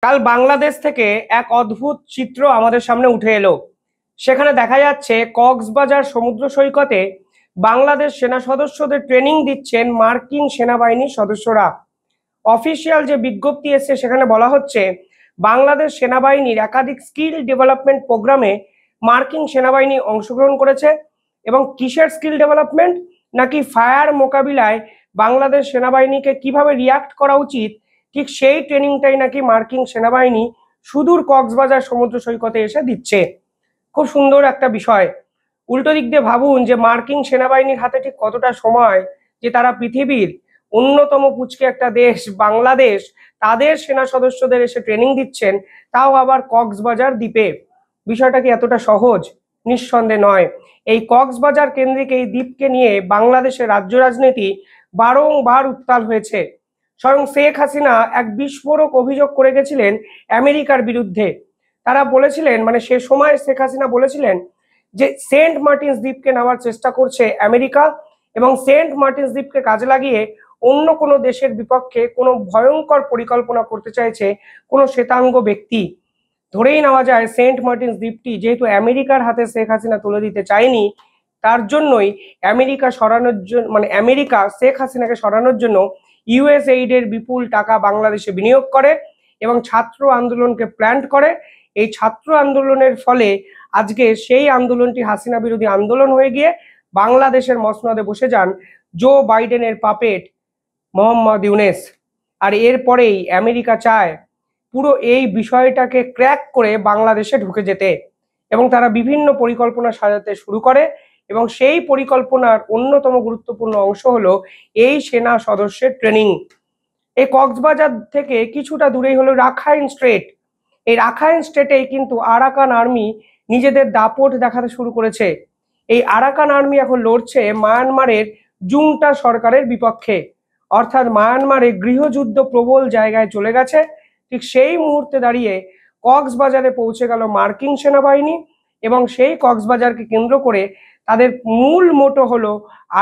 কাল বাংলাদেশ থেকে এক অদ্ভুত চিত্র আমাদের সামনে উঠে এলো। সেখানে দেখা যাচ্ছে কক্সবাজার সমুদ্র সৈকতে বাংলাদেশ সেনা সদস্যদের ট্রেনিং দিচ্ছেন মার্কিন সেনাবাহিনীর সদস্যরা। অফিসিয়াল যে বিজ্ঞপ্তি এসেছে সেখানে বলা হচ্ছে বাংলাদেশ সেনাবাহিনীর একাধিক স্কিল ডেভেলপমেন্ট প্রোগ্রামে মার্কিন সেনাবাহিনী অংশগ্রহণ করেছে। এবং কিসের স্কিল ডেভেলপমেন্ট? নাকি ফায়ার মোকাবিলায় বাংলাদেশ সেনাবাহিনীকে কিভাবে রিয়াক্ট করা উচিত, ঠিক সেই ট্রেনিংটাই নাকি মার্কিন সেনাবাহিনী সুদূর কক্সবাজার সমুদ্র সৈকতে এসে দিচ্ছে। খুব সুন্দর একটা বিষয়। উল্টো দিক দিয়ে ভাবুন যে মার্কিন সেনাবাহিনীর হাতে ঠিক কতটা সময় যে তারা পৃথিবীর অন্যতম পুচকে একটা দেশ বাংলাদেশ, তাদের সেনা সদস্যদের এসে ট্রেনিং দিচ্ছেন, তাও আবার কক্সবাজার দ্বীপে। বিষয়টা কি এতটা সহজ? নিঃসন্দেহে নয়। এই কক্সবাজার কেন্দ্রিক এই দ্বীপকে নিয়ে বাংলাদেশের রাজ্য রাজনীতি বারংবার উত্তাল হয়েছে। স্বয়ং শেখ হাসিনা এক বিস্ফোরক অভিযোগ করে গেছিলেন আমেরিকার বিরুদ্ধে। তারা বলেছিলেন, মানে সে সময় শেখ হাসিনা বলেছিলেন যে সেন্ট মার্টিনস দ্বীপকে নেওয়ার চেষ্টা করছে আমেরিকা, এবং সেন্ট মার্টিনস দ্বীপকে কাজে লাগিয়ে অন্য কোনো দেশের বিপক্ষে কোনো ভয়ঙ্কর পরিকল্পনা করতে চাইছে কোনো শ্বেতাঙ্গ ব্যক্তি। ধরেই নেওয়া যায় সেন্ট মার্টিনস দ্বীপটি যেহেতু আমেরিকার হাতে শেখ হাসিনা তুলে দিতে চায়নি, তার জন্যই আমেরিকা সরানোর জন্য, মানে আমেরিকা শেখ হাসিনাকে সরানোর জন্য ইউএসএইডের বিপুল টাকা বাংলাদেশে বিনিয়োগ করে এবং ছাত্র আন্দোলনকে প্ল্যান্ট করে। এই ছাত্র আন্দোলনের ফলে আজকে সেই আন্দোলনটি হাসিনা বিরোধী আন্দোলন হয়ে গিয়ে বাংলাদেশের মসনদে বসে যান জো বাইডেনের পাপেট মোহাম্মদ ইউনেস। আর এরপরেই আমেরিকা চায় পুরো এই বিষয়টাকে ক্র্যাক করে বাংলাদেশে ঢুকে যেতে, এবং তারা বিভিন্ন পরিকল্পনা সাজাতে শুরু করে। এবং সেই পরিকল্পনার অন্যতম গুরুত্বপূর্ণ অংশ হলো এই সেনা সদস্যের ট্রেনিং। এই কক্সবাজার থেকে কিছুটা দূরেই হলো রাখাইন স্ট্রেট। এই রাখাইন স্টেটেই কিন্তু আরাকান আর্মি নিজেদের দাপট দেখাতে শুরু করেছে। এই আরাকান আর্মি এখন লড়ছে মায়ানমারের জুংটা সরকারের বিপক্ষে, অর্থাৎ মায়ানমারে গৃহযুদ্ধ প্রবল জায়গায় চলে গেছে। ঠিক সেই মুহূর্তে দাঁড়িয়ে কক্সবাজারে পৌঁছে গেল মার্কিন সেনাবাহিনী, এবং সেই কক্সবাজারকে কেন্দ্র করে তাদের মূল মোটো হলো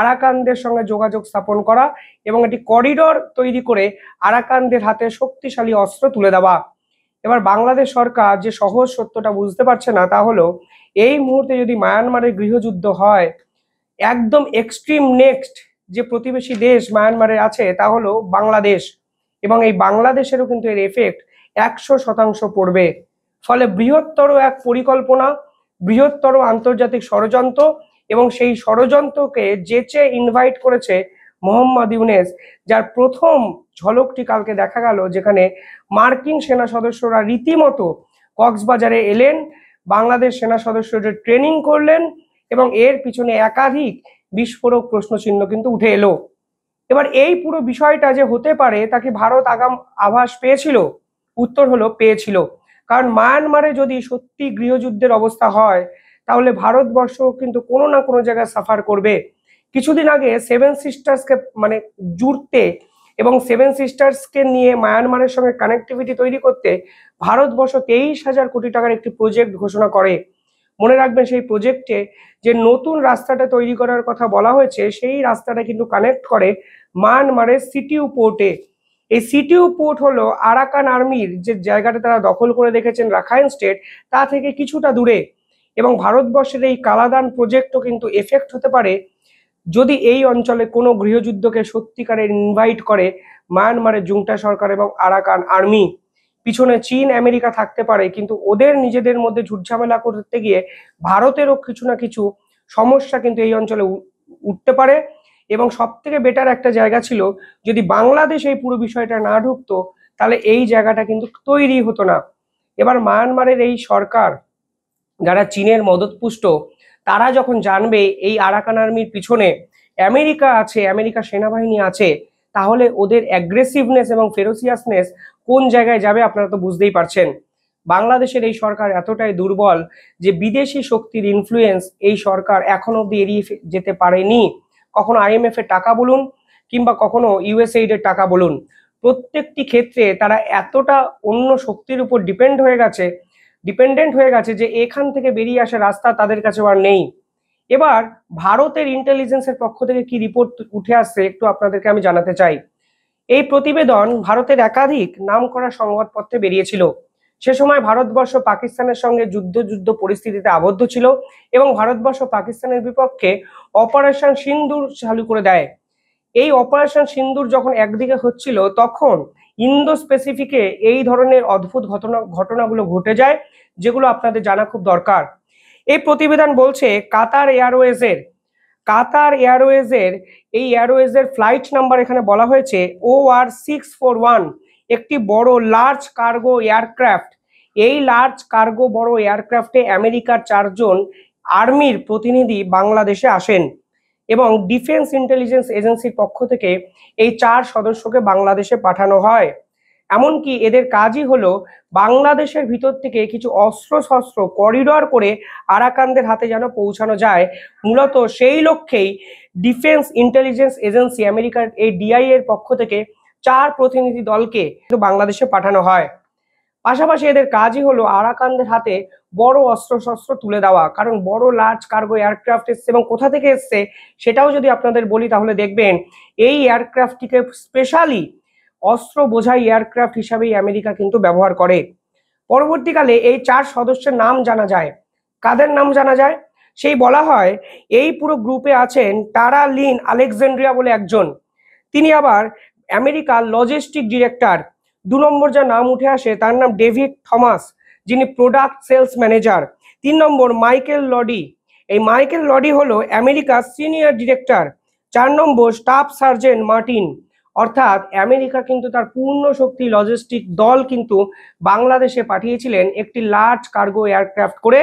আরাকানদের সঙ্গে যোগাযোগ স্থাপন করা এবং একটি করিডোর তৈরি করে আরাকানদের হাতে শক্তিশালী অস্ত্র তুলে দেওয়া। এবার বাংলাদেশ সরকার যে সহজ সত্যটা বুঝতে পারছে না, তা হলো এই মুহূর্তে যদি মায়ানমারের গৃহযুদ্ধ হয়, একদম এক্সট্রিম নেক্সট যে প্রতিবেশী দেশ মায়ানমারের আছে তা হলো বাংলাদেশ, এবং এই বাংলাদেশেরও কিন্তু এর এফেক্ট 100% পড়বে। ফলে বৃহত্তর এক পরিকল্পনা, বৃহত্তর আন্তর্জাতিক ষড়যন্ত্র, এবং সেই ষড়যন্ত্রকে যেচে ইনভাইট করেছে মোহাম্মদ ইউনেস, যার প্রথম ঝলকটি কালকে দেখা গেল, যেখানে মার্কিন সেনা সদস্যরা রীতিমতো কক্সবাজারে এলেন, বাংলাদেশ সেনা সদস্যদের ট্রেনিং করলেন, এবং এর পিছনে একাধিক বিস্ফোরক প্রশ্নচিহ্ন কিন্তু উঠে এলো। এবার এই পুরো বিষয়টা যে হতে পারে তাকে ভারত আগাম আভাস পেয়েছিল? উত্তর হলো পেয়েছিল। কারণ মায়ানমারে যদি সত্যি গৃহযুদ্ধের অবস্থা হয়, তাহলে ভারতবর্ষ কিন্তু কোনো না কোনো জায়গায় সাফার করবে। কিছুদিন আগে সেভেন সিস্টার্সকে মানে জুড়তে এবং সেভেন সিস্টার্সকে নিয়ে মায়ানমারের সঙ্গে কানেক্টিভিটি তৈরি করতে ভারতবর্ষ 23,000 কোটি টাকার একটি প্রজেক্ট ঘোষণা করে। মনে রাখবেন, সেই প্রজেক্টে যে নতুন রাস্তাটা তৈরি করার কথা বলা হয়েছে, সেই রাস্তাটা কিন্তু কানেক্ট করে মায়ানমারের সিটিউ পোর্টে। এই সিটিউ পোর্ট হলো আরাকান আর্মির যে জায়গাটা তারা দখল করে রেখেছেন রাখাইন স্টেট, তা থেকে কিছুটা দূরে। এবং ভারতবর্ষের এই কালাদান প্রজেক্টও কিন্তু এফেক্ট হতে পারে যদি এই অঞ্চলে কোনো গৃহযুদ্ধকে সত্যিকারের ইনভাইট করে মায়ানমারের জুংটা সরকার এবং আরাকান আর্মি। পিছনে চীন আমেরিকা থাকতে পারে, কিন্তু ওদের নিজেদের মধ্যে ঝুটঝামেলা করতে গিয়ে ভারতেরও কিছু না কিছু সমস্যা কিন্তু এই অঞ্চলে উঠতে পারে। এবং সব থেকে বেটার একটা জায়গা ছিল যদি বাংলাদেশ এই পুরো বিষয়টা না ঢুকতো, তাহলে এই জায়গাটা কিন্তু তৈরি হতো না। এবার মায়ানমারের এই সরকার, যারা চীনের মদতপুষ্ট, তারা যখন জানবে এই আরাকান আর্মির পিছনে আমেরিকা আছে, আমেরিকা সেনাবাহিনী আছে, তাহলে ওদের অ্যাগ্রেসিভনেস এবং ফেরোসিয়াসনেস কোন জায়গায় যাবে আপনারা তো বুঝতেই পারছেন। বাংলাদেশের এই সরকার এতটাই দুর্বল যে বিদেশি শক্তির ইনফ্লুয়েন্স এই সরকার এখনো অব্দি এড়িয়ে যেতে পারেনি। কখনো আইএমএফ এর টাকা বলুন কিংবা কখনো ইউএসএইড এর টাকা বলুন, প্রত্যেকটি ক্ষেত্রে তারা এতটা অন্য শক্তির উপর ডিপেন্ডেন্ট হয়ে গেছে যে এখান থেকে বেরিয়ে আসার রাস্তা তাদের কাছে আর নেই। এবার ভারতের ইন্টেলিজেন্সের পক্ষ থেকে কি রিপোর্ট উঠে আসছে একটু আপনাদেরকে আমি জানাতে চাই। এই প্রতিবেদন ভারতের একাধিক নামকরা সংবাদপত্রে বেরিয়েছিল। সে সময় ভারতবর্ষ পাকিস্তানের সঙ্গে যুদ্ধ পরিস্থিতিতে আবদ্ধ ছিল এবং ভারতবর্ষ পাকিস্তানের বিপক্ষে অপারেশন সিন্দুর চালু করে দেয়। এই অপারেশন সিন্দুর যখন একদিকে হচ্ছিল, তখন ইন্দো স্পেসিফিকে এই ধরনের অদ্ভুত ঘটনাগুলো ঘটে যায়, যেগুলো আপনাদের জানা খুব দরকার। এই প্রতিবেদন বলছে কাতার এয়ারওয়েজের এই এয়ারওয়েজের ফ্লাইট নাম্বার এখানে বলা হয়েছে OR641, একটি বড় লার্জ কার্গো এয়ারক্রাফট। এই লার্জ কার্গো বড় এয়ারক্রাফটে আমেরিকার 4 জন আর্মির প্রতিনিধি বাংলাদেশে আসেন এবং ডিফেন্স ইন্টেলিজেন্স এজেন্সির পক্ষ থেকে এই 4 সদস্যকে বাংলাদেশে পাঠানো হয়। এমনকি এদের কাজই হলো বাংলাদেশের ভিতর থেকে কিছু অস্ত্রশস্ত্র করিডর করে আরাকানদের হাতে যেন পৌঁছানো যায়। মূলত সেই লক্ষ্যেই ডিফেন্স ইন্টেলিজেন্স এজেন্সি আমেরিকার এই DIA এর পক্ষ থেকে 4 প্রতিনিধি দলকে বাংলাদেশে পাঠানো হয়। পাশাপাশি এদের কাজই হলো আরাকানদের হাতে বড় অস্ত্রশস্ত্র তুলে দেওয়া, কারণ বড় লার্জ কার্গো এয়ারক্রাফট এসছে এবং কোথা থেকে এসছে সেটাও যদি আপনাদের বলি তাহলে দেখবেন এই এয়ারক্রাফটটিকে স্পেশালি অস্ত্র বোঝাই এয়ারক্রাফট হিসাবেই আমেরিকা কিন্তু ব্যবহার করে। পরবর্তীকালে এই 4 সদস্যের নাম জানা যায়। কাদের নাম জানা যায়? সেই বলা হয় এই পুরো গ্রুপে আছেন টারা লিন আলেকজান্ড্রিয়া বলে একজন, তিনি আবার আমেরিকার লজিস্টিক ডিরেক্টর। 2 নম্বর যা নাম উঠে আসে তার নাম ডেভিড থমাস, যিনি প্রোডাক্ট সেলস ম্যানেজার। 3 নম্বর মাইকেল লডি, এই মাইকেল লডি হলো আমেরিকার সিনিয়র ডিরেক্টর। 4 নম্বর স্টাফ সার্জেন্ট মার্টিন। অর্থাৎ আমেরিকা কিন্তু তার পূর্ণ শক্তি লজিস্টিক দল কিন্তু বাংলাদেশে পাঠিয়েছিলেন একটি লার্জ কার্গো এয়ারক্রাফট করে,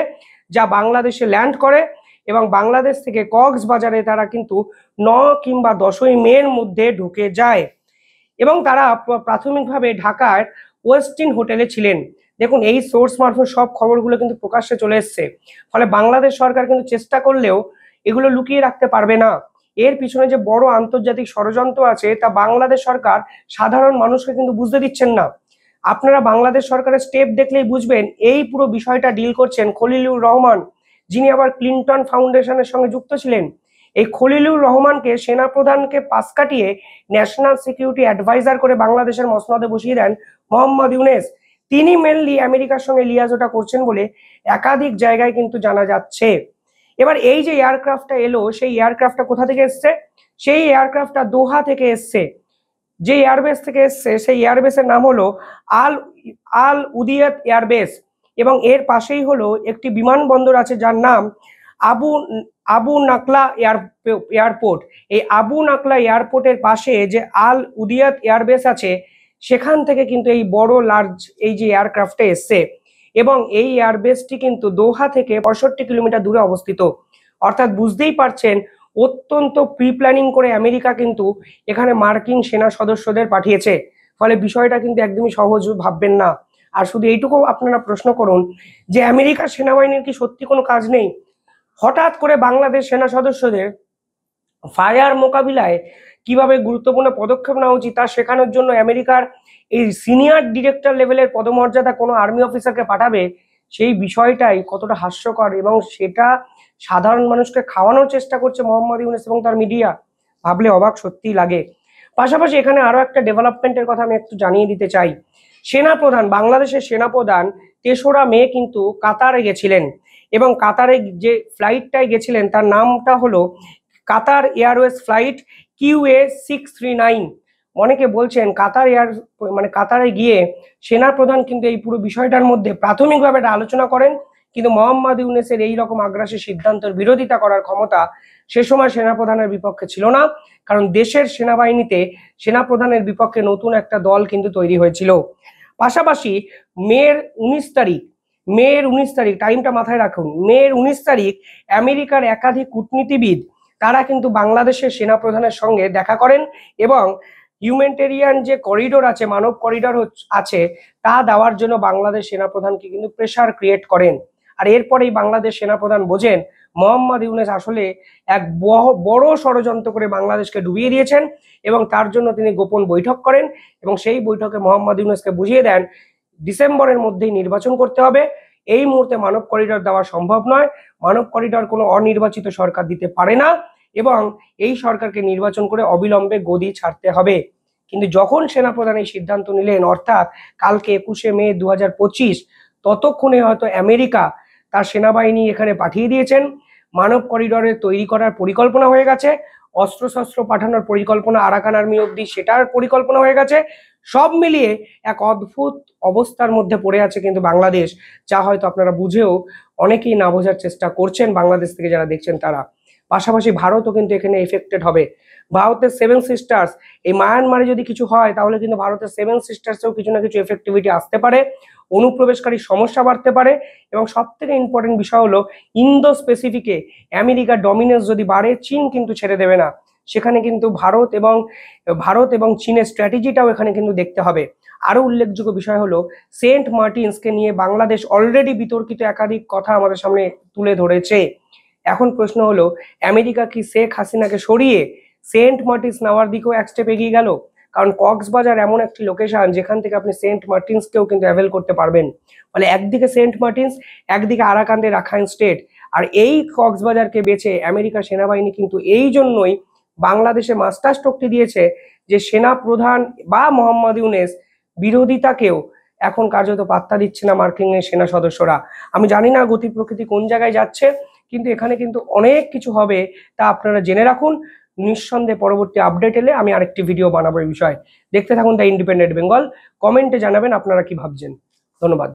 যা বাংলাদেশে ল্যান্ড করে এবং বাংলাদেশ থেকে কক্সবাজারে তারা কিন্তু 9 কিংবা 10ই মের মধ্যে ঢুকে যায় এবং তারা প্রাথমিকভাবে ঢাকার ওয়েস্টিন হোটেলে ছিলেন। দেখুন, এই সোর্স মারফত সব খবরগুলো কিন্তু প্রকাশ্যে চলে এসছে, ফলে বাংলাদেশ সরকার কিন্তু চেষ্টা করলেও এগুলো লুকিয়ে রাখতে পারবে না। এর পিছনে যে বড় আন্তর্জাতিক ষড়যন্ত্র আছে তা বাংলাদেশ সরকার সাধারণ মানুষকে কিন্তু বুঝতে দিচ্ছেন না। আপনারা বাংলাদেশ সরকারের স্টেপ দেখলেই বুঝবেন এই পুরো বিষয়টা ডিল করছেন খলিলুর রহমান, যিনি আবার ক্লিন্টন ফাউন্ডেশনের সঙ্গে যুক্ত ছিলেন। এই খলিলুর রহমানকে সেনাপ্রধানকে পাশ কাটিয়ে ন্যাশনাল সিকিউরিটি অ্যাডভাইজার করে বাংলাদেশের মসনদে বসিয়ে দেন মোহাম্মদ ইউনূস। তিনি মেনলি আমেরিকার সঙ্গে লিয়াজোটা করছেন বলে একাধিক জায়গায় কিন্তু জানা যাচ্ছে। এবার এই যে এয়ারক্রাফটটা এলো, সেই এয়ারক্রাফটটা কোথা থেকে এসছে? সেই এয়ারক্রাফটটা দোহা থেকে এসছে। যে এয়ারবেস থেকে এসছে সেই এয়ারবেসের নাম হলো আল উদিয়াত এয়ারবেস এবং এর পাশেই হলো একটি বিমানবন্দর আছে যার নাম আবু নাকলা এয়ারপোর্ট। এই আবু নাকলা এয়ারপোর্টের পাশে যে আল উদিয়াত এয়ারবেস আছে, সেখান থেকে কিন্তু এই বড় লার্জ এই যে এয়ারক্রাফটে এসছে এবং এই এয়ারবেসটি কিন্তু দোহা থেকে 65 কিলোমিটার দূরে অবস্থিত। অর্থাৎ বুঝতেই পারছেন অত্যন্ত প্রি প্ল্যানিং করে আমেরিকা কিন্তু এখানে মার্কিন সেনা সদস্যদের পাঠিয়েছে, ফলে বিষয়টা কিন্তু একদমই সহজ ভাববেন না। আর শুধু এইটুকু আপনারা প্রশ্ন করুন যে আমেরিকার সেনাবাহিনীর কি সত্যি কোনো কাজ নেই? হঠাৎ করে বাংলাদেশ সেনা সদস্যদের ফায়ার মোকাবিলায় কিভাবে গুরুত্বপূর্ণ পদক্ষেপ নেওয়া উচিত তা শেখানোর জন্য আমেরিকার এই সিনিয়র ডিরেক্টর লেভেলের পদমর্যাদা কোনো আর্মি অফিসারকে পাঠাবে, সেই বিষয়টাই কতটা হাস্যকর এবং সেটা সাধারণ মানুষকে খাওয়ানোর চেষ্টা করছে মোহাম্মদ ইউনূস এবং তার মিডিয়া। ভাবলে অবাক সত্যিই লাগে। পাশাপাশি এখানে আরো একটা ডেভেলপমেন্টের কথা আমি একটু জানিয়ে দিতে চাই। সেনাপ্রধান, বাংলাদেশের সেনাপ্রধান 3রা মে কিন্তু কাতারে গেছিলেন এবং কাতারে যে ফ্লাইটটায় গেছিলেন তার নামটা হলো কাতার এয়ারওয়েজ ফ্লাইট QA639। অনেকে বলছেন কাতারে গিয়ে সেনাপ্রধান কিন্তু এই পুরো বিষয়টার মধ্যে প্রাথমিকভাবে একটা আলোচনা করেন, কিন্তু মোহাম্মদ ইউনূসের এই রকম আগ্রাসী সিদ্ধান্তের বিরোধিতা করার ক্ষমতা সে সময় সেনাপ্রধানের বিপক্ষে ছিল না, কারণ দেশের সেনাবাহিনীতে সেনাপ্রধানের বিপক্ষে নতুন একটা দল কিন্তু তৈরি হয়েছিল। পাশাপাশি মের 19 তারিখ টাইমটা মাথায় রাখুন, মের 19 তারিখ আমেরিকার একাধিক কূটনীতিবিদ তারা কিন্তু বাংলাদেশের সেনাপ্রধানের সঙ্গে দেখা করেন এবং হিউম্যানিটেরিয়ান যে করিডোর আছে, মানব করিডোর আছে, তা দেওয়ার জন্য বাংলাদেশ সেনাপ্রধানকে কিন্তু প্রেসার ক্রিয়েট করেন। আর এরপরেই বাংলাদেশ সেনাপ্রধান বোঝেন মোহাম্মদ ইউনূস আসলে এক বড় ষড়যন্ত্র করে বাংলাদেশকে ডুবিয়ে দিয়েছেন এবং তার জন্য তিনি গোপন বৈঠক করেন এবং সেই বৈঠকে মোহাম্মদ ইউনূসকে বুঝিয়ে দেন ডিসেম্বরের মধ্যেই নির্বাচন করতে হবে। এই মুহূর্তে মানব করিডোর দেওয়া সম্ভব নয়, মানব করিডোর কোনো অনির্বাচিত সরকার দিতে পারে না এবং এই সরকারকে নির্বাচন করে অবিলম্বে গদি ছাড়তে হবে। কিন্তু যখন সেনাপ্রধান এই সিদ্ধান্ত নিলেন, অর্থাৎ কালকে 21শে মে 2025, ততক্ষণে হয়তো আমেরিকা তার সেনাবাহিনী এখানে পাঠিয়ে দিয়েছেন। মানব করিডোরে তৈরি করার পরিকল্পনা হয়ে গেছে, অস্ত্রশস্ত্র পাঠানোর পরিকল্পনা আরাকান আর্মি অব্দি সেটার পরিকল্পনা হয়ে গেছে। সব মিলিয়ে এক অদ্ভুত অবস্থার মধ্যে পড়ে আছে কিন্তু বাংলাদেশ, যা হয়তো আপনারা বুঝেও অনেকেই না বোঝার চেষ্টা করছেন বাংলাদেশ থেকে যারা দেখছেন তারা। পাশাপাশি ভারতও কিন্তু এখানে এফেক্টেড হবে। ভারতের সেভেন সিস্টার্স, এই মায়ানমারে যদি কিছু হয় তাহলে কিন্তু ভারতের সেভেন সিস্টার্সেও কিছু না কিছু এফেক্টিভিটি আসতে পারে, অনুপ্রবেশকারী সমস্যা বাড়তে পারে, এবং সব থেকে ইম্পর্টেন্ট বিষয় হলো ইন্দো স্পেসিফিকে আমেরিকার ডমিনেন্স যদি বাড়ে, চীন কিন্তু ছেড়ে দেবে না। সেখানে কিন্তু ভারত এবং চীনের স্ট্র্যাটেজিটাও এখানে কিন্তু দেখতে হবে। আরো উল্লেখযোগ্য বিষয় হলো সেন্ট মার্টিনসকে নিয়ে বাংলাদেশ অলরেডি বিতর্কিত একাধিক কথা আমাদের সামনে তুলে ধরেছে। এখন প্রশ্ন হলো, আমেরিকা কি শেখ হাসিনাকে সরিয়ে সেন্ট মার্টিনস নেওয়ার দিকেও এক স্টেপ এগিয়ে গেল? কারণ কক্সবাজার এমন একটি লোকেশন যেখান থেকে আপনি সেন্ট মার্টিনসকেও কিন্তু অ্যাভেল করতে পারবেন। ফলে একদিকে সেন্ট মার্টিনস, একদিকে আরাকান রাখাইন স্টেট, আর এই কক্সবাজারকে বেছে আমেরিকার সেনাবাহিনী কিন্তু এই জন্যই বাংলাদেশে মাস্টার স্ট্রোকটি দিয়েছে যে সেনা প্রধান বা মোহাম্মদ ইউনূস বিরোধিতাকেও এখন কার্যত পাত্তা দিচ্ছে না মার্কিন সেনা সদস্যরা। আমি জানি না গতি প্রকৃতি কোন জায়গায় যাচ্ছে, কিন্তু এখানে কিন্তু অনেক কিছু হবে, তা আপনারা জেনে রাখুন। নিঃসন্দেহে পরবর্তী আপডেট এলে আমি আরেকটি ভিডিও বানাবো এই বিষয়ে। দেখতে থাকুন দ্য ইন্ডিপেন্ডেন্ট বেঙ্গল। কমেন্টে জানাবেন আপনারা কি ভাবছেন। ধন্যবাদ।